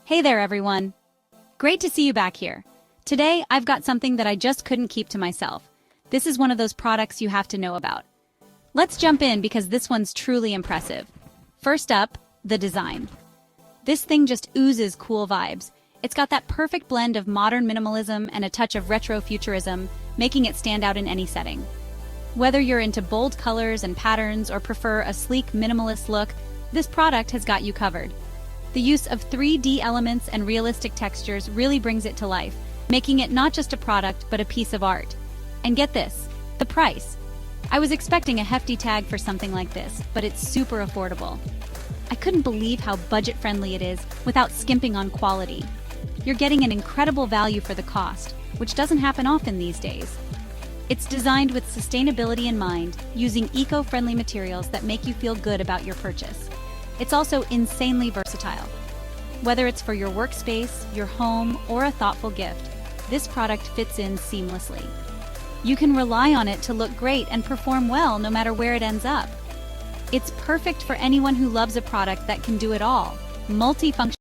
Hey there, everyone. Great to see you back here. Today, I've got something that I just couldn't keep to myself. This is one of those products you have to know about. Let's jump in because this one's truly impressive. First up, the design. This thing just oozes cool vibes. It's got that perfect blend of modern minimalism and a touch of retro futurism, making it stand out in any setting. Whether you're into bold colors and patterns or prefer a sleek, minimalist look, this product has got you covered. The use of 3D elements and realistic textures really brings it to life, making it not just a product but a piece of art. And get this, the price. I was expecting a hefty tag for something like this, but it's super affordable. I couldn't believe how budget-friendly it is without skimping on quality. You're getting an incredible value for the cost, which doesn't happen often these days. It's designed with sustainability in mind, using eco-friendly materials that make you feel good about your purchase. It's also insanely versatile. Whether it's for your workspace, your home, or a thoughtful gift, this product fits in seamlessly. You can rely on it to look great and perform well no matter where it ends up. It's perfect for anyone who loves a product that can do it all, multifunctional.